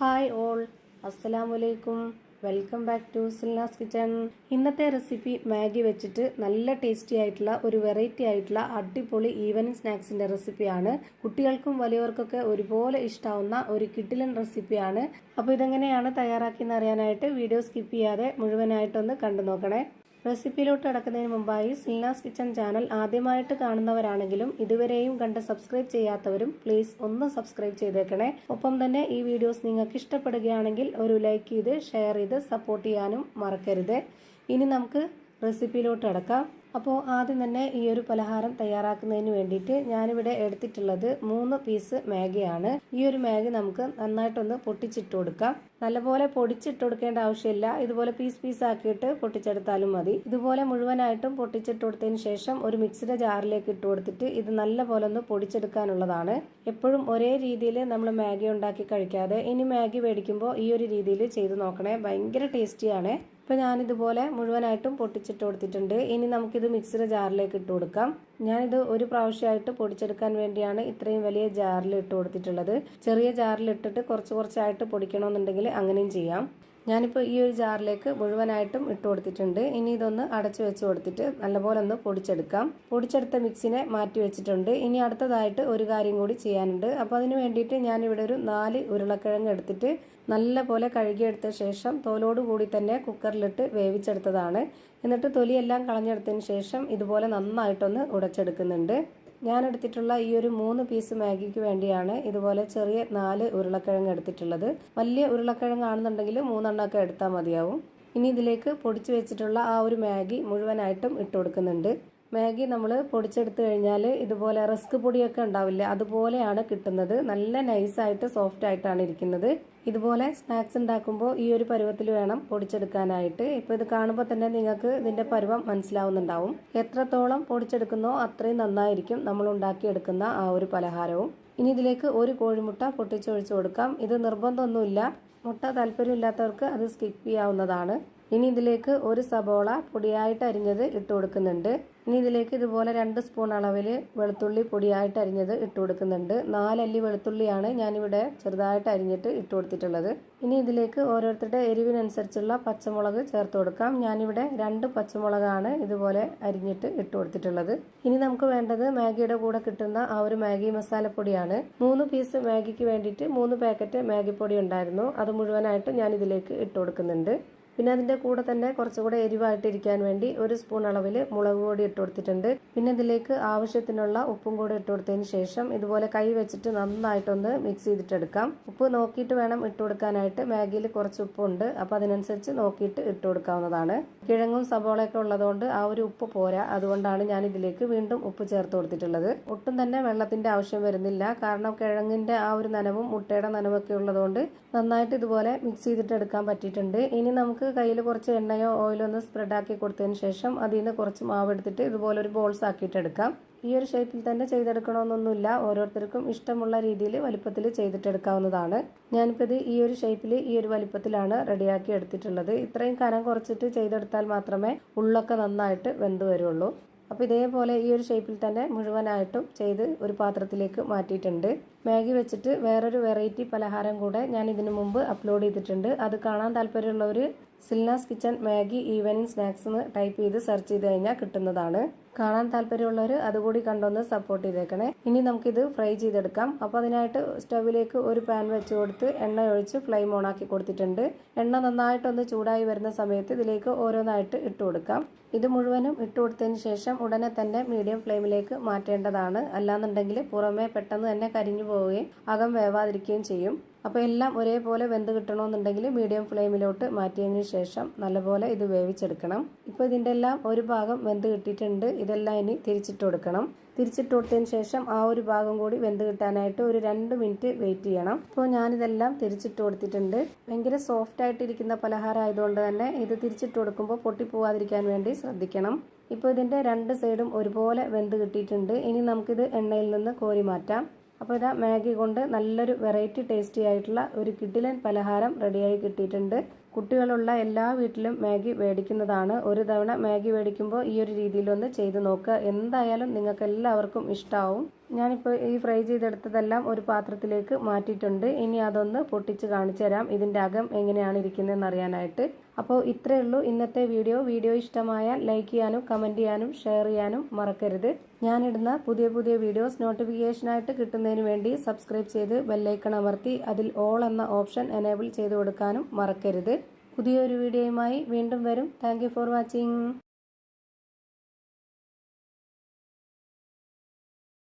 Hi all, അസ്സലാമലൈക്കും. Welcome back to Silnas kitchen. ഇന്നത്തെ recipe Maggi വെച്ചിട്ട് നല്ല ടേസ്റ്റി ആയിട്ടുള്ള ഒരു വെറൈറ്റി ആയിട്ടുള്ള അടിപൊളി ഈവനിങ് സ്നാക്സിന്റെ റെസിപ്പിയാണ്. കുട്ടികൾക്കും വലിയവർക്കൊക്കെ ഒരുപോലെ ഇഷ്ടാവുന്ന ഒരു കിടിലൻ റെസിപ്പിയാണ്. അപ്പോൾ ഇതെങ്ങനെയാണ് തയ്യാറാക്കിയെന്ന് അറിയാനായിട്ട് വീഡിയോ സ്കിപ്പ് ചെയ്യാതെ മുഴുവനായിട്ടൊന്ന് കണ്ടു നോക്കണേ. റെസിപ്പിയിലോട്ട് കടക്കുന്നതിന് മുമ്പായി സിൽനാസ് കിച്ചൺ ചാനൽ ആദ്യമായിട്ട് കാണുന്നവരാണെങ്കിലും ഇതുവരെയും കണ്ട് സബ്സ്ക്രൈബ് ചെയ്യാത്തവരും പ്ലീസ് ഒന്ന് സബ്സ്ക്രൈബ് ചെയ്തേക്കണേ. ഒപ്പം തന്നെ ഈ വീഡിയോസ് നിങ്ങൾക്ക് ഇഷ്ടപ്പെടുകയാണെങ്കിൽ ഒരു ലൈക്ക് ചെയ്ത് ഷെയർ ചെയ്ത് സപ്പോർട്ട് ചെയ്യാനും മറക്കരുത്. ഇനി നമുക്ക് റെസിപ്പിയിലോട്ട് കടക്കാം. അപ്പോൾ ആദ്യം തന്നെ ഈ ഒരു പലഹാരം തയ്യാറാക്കുന്നതിന് വേണ്ടിയിട്ട് ഞാനിവിടെ എടുത്തിട്ടുള്ളത് 3 പീസ് മാഗിയാണ്. ഈ ഒരു മാഗി നമുക്ക് നന്നായിട്ടൊന്ന് പൊട്ടിച്ചിട്ട് കൊടുക്കാം. നല്ലപോലെ പൊടിച്ചിട്ട് കൊടുക്കേണ്ട ആവശ്യമില്ല, ഇതുപോലെ പീസ് ആക്കിയിട്ട് പൊട്ടിച്ചെടുത്താലും മതി. ഇതുപോലെ മുഴുവനായിട്ടും പൊട്ടിച്ചിട്ട് കൊടുത്തതിന് ശേഷം ഒരു മിക്സിയുടെ ജാറിലേക്ക് ഇട്ട് കൊടുത്തിട്ട് ഇത് നല്ലപോലെ ഒന്ന് പൊടിച്ചെടുക്കാനുള്ളതാണ്. എപ്പോഴും ഒരേ രീതിയിൽ നമ്മൾ മാഗി ഉണ്ടാക്കി കഴിക്കാതെ ഇനി മാഗി മേടിക്കുമ്പോൾ ഈ ഒരു രീതിയിൽ ചെയ്ത് നോക്കണേ, ഭയങ്കര ടേസ്റ്റിയാണ്. ഇപ്പോൾ ഞാനിതുപോലെ മുഴുവനായിട്ടും പൊട്ടിച്ചിട്ട് കൊടുത്തിട്ടുണ്ട്. ഇനി നമുക്കിത് മിക്സിയുടെ ജാറിലേക്ക് ഇട്ട് കൊടുക്കാം. ഞാനിത് ഒരു പ്രാവശ്യമായിട്ട് പൊടിച്ചെടുക്കാൻ വേണ്ടിയാണ് ഇത്രയും വലിയ ജാറിൽ ഇട്ട് കൊടുത്തിട്ടുള്ളത്. ചെറിയ ജാറിൽ ഇട്ടിട്ട് കുറച്ചായിട്ട് പൊടിക്കണമെന്നുണ്ടെങ്കിൽ അങ്ങനെയും ചെയ്യാം. ഞാനിപ്പോൾ ഈ ഒരു ജാറിലേക്ക് മുഴുവനായിട്ടും ഇട്ട് കൊടുത്തിട്ടുണ്ട്. ഇനി ഇതൊന്ന് അടച്ചു വെച്ച് കൊടുത്തിട്ട് നല്ലപോലെ ഒന്ന് പൊടിച്ചെടുക്കാം. പൊടിച്ചെടുത്ത മിക്സിനെ മാറ്റി വെച്ചിട്ടുണ്ട്. ഇനി അടുത്തതായിട്ട് ഒരു കാര്യം കൂടി ചെയ്യാനുണ്ട്. അപ്പോൾ അതിന് വേണ്ടിയിട്ട് ഞാനിവിടെ ഒരു 4 ഉരുളക്കിഴങ്ങ് എടുത്തിട്ട് നല്ലപോലെ കഴുകിയെടുത്ത ശേഷം തോലോട് കൂടി തന്നെ കുക്കറിലിട്ട് വേവിച്ചെടുത്തതാണ്. എന്നിട്ട് തൊലിയെല്ലാം കളഞ്ഞെടുത്തതിന് ശേഷം ഇതുപോലെ നന്നായിട്ടൊന്ന് ഉടച്ചെടുക്കുന്നുണ്ട്. ഞാൻ എടുത്തിട്ടുള്ള ഈ ഒരു 3 പീസ് മാഗിക്ക് വേണ്ടിയാണ് ഇതുപോലെ ചെറിയ 4 ഉരുളക്കിഴങ്ങ് എടുത്തിട്ടുള്ളത്. വലിയ ഉരുളക്കിഴങ്ങാണെന്നുണ്ടെങ്കിൽ 3 എണ്ണമൊക്കെ എടുത്താൽ മതിയാവും. ഇനി ഇതിലേക്ക് പൊടിച്ചു വെച്ചിട്ടുള്ള ആ ഒരു മാഗി മുഴുവനായിട്ടും ഇട്ട് കൊടുക്കുന്നുണ്ട്. മാഗി നമ്മൾ പൊടിച്ചെടുത്ത് കഴിഞ്ഞാൽ ഇതുപോലെ റസ്ക് പൊടിയൊക്കെ ഉണ്ടാവില്ലേ, അതുപോലെയാണ് കിട്ടുന്നത്. നല്ല നൈസായിട്ട് സോഫ്റ്റ് ആയിട്ടാണ് ഇരിക്കുന്നത്. ഇതുപോലെ സ്നാക്സ് ഉണ്ടാക്കുമ്പോൾ ഈ ഒരു പരുവത്തിൽ വേണം പൊടിച്ചെടുക്കാനായിട്ട്. ഇപ്പോൾ ഇത് കാണുമ്പോൾ തന്നെ നിങ്ങൾക്ക് ഇതിന്റെ പരുവം മനസ്സിലാവുന്നുണ്ടാവും. എത്രത്തോളം പൊടിച്ചെടുക്കുന്നോ അത്രയും നന്നായിരിക്കും നമ്മൾ ഉണ്ടാക്കിയെടുക്കുന്ന ആ ഒരു പലഹാരവും. ഇനി ഇതിലേക്ക് ഒരു കോഴിമുട്ട പൊട്ടിച്ചൊഴിച്ചു കൊടുക്കാം. ഇത് നിർബന്ധമൊന്നുമില്ല, മുട്ട താല്പര്യമില്ലാത്തവർക്ക് അത് സ്കിപ്പ് ചെയ്യാവുന്നതാണ്. ഇനി ഇതിലേക്ക് ഒരു സബോള പൊടിയായിട്ട് അരിഞ്ഞത് ഇട്ട് കൊടുക്കുന്നുണ്ട്. ഇനി ഇതിലേക്ക് ഇതുപോലെ 2 സ്പൂൺ അളവിൽ വെളുത്തുള്ളി പൊടിയായിട്ട് അരിഞ്ഞത് ഇട്ട് കൊടുക്കുന്നുണ്ട്. 4 അല്ലി വെളുത്തുള്ളിയാണ് ഞാനിവിടെ ചെറുതായിട്ട് അരിഞ്ഞിട്ട് ഇട്ട് കൊടുത്തിട്ടുള്ളത്. ഇനി ഇതിലേക്ക് ഓരോരുത്തരുടെ എരിവിനനുസരിച്ചുള്ള പച്ചമുളക് ചേർത്ത് കൊടുക്കാം. ഞാനിവിടെ 2 പച്ചമുളകാണ് ഇതുപോലെ അരിഞ്ഞിട്ട് ഇട്ട് കൊടുത്തിട്ടുള്ളത്. ഇനി നമുക്ക് വേണ്ടത് മാഗിയുടെ കൂടെ കിട്ടുന്ന ആ ഒരു മാഗി മസാലപ്പൊടിയാണ്. 3 പീസ് മാഗിക്ക് വേണ്ടിയിട്ട് 3 പാക്കറ്റ് മാഗി പൊടി ഉണ്ടായിരുന്നു. അത് മുഴുവനായിട്ട് ഞാൻ ഇതിലേക്ക് ഇട്ട് കൊടുക്കുന്നുണ്ട്. പിന്നെ അതിന്റെ കൂടെ തന്നെ കുറച്ചുകൂടെ എരിവായിട്ടിരിക്കാൻ വേണ്ടി 1 സ്പൂൺ അളവിൽ മുളക് പൊടി ഇട്ട് കൊടുത്തിട്ടുണ്ട്. പിന്നെ ഇതിലേക്ക് ആവശ്യത്തിനുള്ള ഉപ്പും കൂടെ ഇട്ട് കൊടുത്തതിന് ശേഷം ഇതുപോലെ കൈ വെച്ചിട്ട് നന്നായിട്ടൊന്ന് മിക്സ് ചെയ്തിട്ടെടുക്കാം. ഉപ്പ് നോക്കിയിട്ട് വേണം ഇട്ട് കൊടുക്കാനായിട്ട്. മാഗിയിൽ കുറച്ച് ഉപ്പുണ്ട്, അപ്പോൾ അതിനനുസരിച്ച് നോക്കിയിട്ട് ഇട്ട് കൊടുക്കാവുന്നതാണ്. കിഴങ്ങും സബോളയൊക്കെ ഉള്ളതുകൊണ്ട് ആ ഒരു ഉപ്പ് പോരാ, അതുകൊണ്ടാണ് ഞാൻ ഇതിലേക്ക് വീണ്ടും ഉപ്പ് ചേർത്ത് കൊടുത്തിട്ടുള്ളത്. ഒട്ടും തന്നെ വെള്ളത്തിന്റെ ആവശ്യം വരുന്നില്ല, കാരണം കിഴങ്ങിന്റെ ആ ഒരു നനവും മുട്ടയുടെ നനവൊക്കെ ഉള്ളതുകൊണ്ട് നന്നായിട്ട് ഇതുപോലെ മിക്സ് ചെയ്തിട്ട് എടുക്കാൻ പറ്റിയിട്ടുണ്ട്. ഇനി നമുക്ക് കയ്യിൽ കുറച്ച് എണ്ണയോ ഓയിലോ ഒന്ന് സ്പ്രെഡ് ആക്കി കൊടുത്തതിന് ശേഷം അതിൽ നിന്ന് കുറച്ച് മാവ് എടുത്തിട്ട് ഇതുപോലെ ഒരു ബോൾസ് ആക്കിയിട്ട് എടുക്കാം. ഈ ഒരു ഷേപ്പിൽ തന്നെ ചെയ്തെടുക്കണമെന്നൊന്നുമില്ല, ഓരോരുത്തർക്കും ഇഷ്ടമുള്ള രീതിയിൽ വലിപ്പത്തിൽ ചെയ്തിട്ടെടുക്കാവുന്നതാണ്. ഞാനിപ്പോൾ ഇത് ഈ ഒരു ഷേപ്പിൽ ഈ ഒരു വലിപ്പത്തിലാണ് റെഡിയാക്കി എടുത്തിട്ടുള്ളത്. ഇത്രയും കനം കുറച്ചിട്ട് ചെയ്തെടുത്താൽ മാത്രമേ ഉള്ളൊക്കെ നന്നായിട്ട് വെന്ത് വരുള്ളൂ. അപ്പോൾ ഇതേപോലെ ഈ ഒരു ഷേപ്പിൽ തന്നെ മുഴുവനായിട്ടും ചെയ്ത് ഒരു പാത്രത്തിലേക്ക് മാറ്റിയിട്ടുണ്ട്. മാഗി വെച്ചിട്ട് വേറൊരു വെറൈറ്റി പലഹാരം കൂടെ ഞാൻ ഇതിനു മുമ്പ് അപ്ലോഡ് ചെയ്തിട്ടുണ്ട്. അത് കാണാൻ താല്പര്യമുള്ളവർ Silna's kitchen Maggi evening snacks എന്ന് ടൈപ്പ് ചെയ്ത് സെർച്ച് ചെയ്ത് കഴിഞ്ഞാൽ കിട്ടുന്നതാണ്. കാണാൻ താല്പര്യമുള്ളവർ അതുകൂടി കണ്ടൊന്ന് സപ്പോർട്ട് ചെയ്തേക്കണേ. ഇനി നമുക്കിത് ഫ്രൈ ചെയ്തെടുക്കാം. അപ്പോൾ അതിനായിട്ട് സ്റ്റവിലേക്ക് ഒരു പാൻ വെച്ച് കൊടുത്ത് എണ്ണ ഒഴിച്ച് ഫ്ലെയിം ഓൺ ആക്കി കൊടുത്തിട്ടുണ്ട്. എണ്ണ നന്നായിട്ടൊന്ന് ചൂടായി വരുന്ന സമയത്ത് ഇതിലേക്ക് ഓരോന്നായിട്ട് ഇട്ട് കൊടുക്കാം. ഇത് മുഴുവനും ഇട്ട് കൊടുത്തതിന് ശേഷം ഉടനെ തന്നെ മീഡിയം ഫ്ലെയിമിലേക്ക് മാറ്റേണ്ടതാണ്. അല്ലാന്നുണ്ടെങ്കിൽ പുറമേ പെട്ടെന്ന് തന്നെ കരിഞ്ഞു പോവുകയും അകം വേവാതിരിക്കുകയും ചെയ്യും. അപ്പോൾ എല്ലാം ഒരേപോലെ വെന്ത് കിട്ടണമെന്നുണ്ടെങ്കിൽ മീഡിയം ഫ്ലെയിമിലോട്ട് മാറ്റിയതിന് ശേഷം നല്ലപോലെ ഇത് വേവിച്ചെടുക്കണം. ഇപ്പോൾ ഇതിൻ്റെ എല്ലാം ഒരു ഭാഗം വെന്ത് കിട്ടിയിട്ടുണ്ട്. ഇതെല്ലാം ഇനി തിരിച്ചിട്ട് കൊടുക്കണം. തിരിച്ചിട്ട് കൊടുത്തതിന് ശേഷം ആ ഒരു ഭാഗം കൂടി വെന്ത് കിട്ടാനായിട്ട് ഒരു 2 മിനിറ്റ് വെയിറ്റ് ചെയ്യണം. ഇപ്പോൾ ഞാനിതെല്ലാം തിരിച്ചിട്ട് കൊടുത്തിട്ടുണ്ട്. ഭയങ്കര സോഫ്റ്റ് ആയിട്ടിരിക്കുന്ന പലഹാരം ആയതുകൊണ്ട് തന്നെ ഇത് തിരിച്ചിട്ട് കൊടുക്കുമ്പോൾ പൊട്ടിപ്പോവാതിരിക്കാൻ വേണ്ടി ശ്രദ്ധിക്കണം. ഇപ്പോൾ ഇതിൻ്റെ 2 സൈഡും ഒരുപോലെ വെന്ത് കിട്ടിയിട്ടുണ്ട്. ഇനി നമുക്കിത് എണ്ണയിൽ നിന്ന് കോരി മാറ്റാം. അപ്പോൾ ഇതാ മാഗി കൊണ്ട് നല്ലൊരു വെറൈറ്റി ടേസ്റ്റി ആയിട്ടുള്ള ഒരു കിടിലൻ പലഹാരം റെഡിയായി കിട്ടിയിട്ടുണ്ട്. കുട്ടികളുള്ള എല്ലാ വീട്ടിലും മാഗി മേടിക്കുന്നതാണ്. ഒരു തവണ മാഗി മേടിക്കുമ്പോൾ ഈ ഒരു രീതിയിലൊന്ന് ചെയ്ത് നോക്കുക. എന്തായാലും നിങ്ങൾക്ക് എല്ലാവർക്കും ഇഷ്ടമാവും. ഞാനിപ്പോൾ ഈ ഫ്രൈ ചെയ്തെടുത്തതെല്ലാം ഒരു പാത്രത്തിലേക്ക് മാറ്റിയിട്ടുണ്ട്. ഇനി അതൊന്ന് പൊട്ടിച്ച് കാണിച്ചു തരാം, ഇതിൻ്റെ അകം എങ്ങനെയാണ് ഇരിക്കുന്നതെന്ന് അറിയാനായിട്ട്. അപ്പോൾ ഇത്രയേ ഉള്ളൂ ഇന്നത്തെ വീഡിയോ ഇഷ്ടമായാൽ ലൈക്ക് ചെയ്യാനും കമൻറ്റ് ചെയ്യാനും ഷെയർ ചെയ്യാനും മറക്കരുത്. ഞാനിടുന്ന പുതിയ വീഡിയോസ് നോട്ടിഫിക്കേഷനായിട്ട് കിട്ടുന്നതിന് വേണ്ടി സബ്സ്ക്രൈബ് ചെയ്ത് ബെല്ലൈക്കൺ അമർത്തി അതിൽ ഓൾ എന്ന ഓപ്ഷൻ എനേബിൾ ചെയ്ത് കൊടുക്കാനും മറക്കരുത്. പുതിയൊരു വീഡിയോയുമായി വീണ്ടും വരും. Thank you for watching.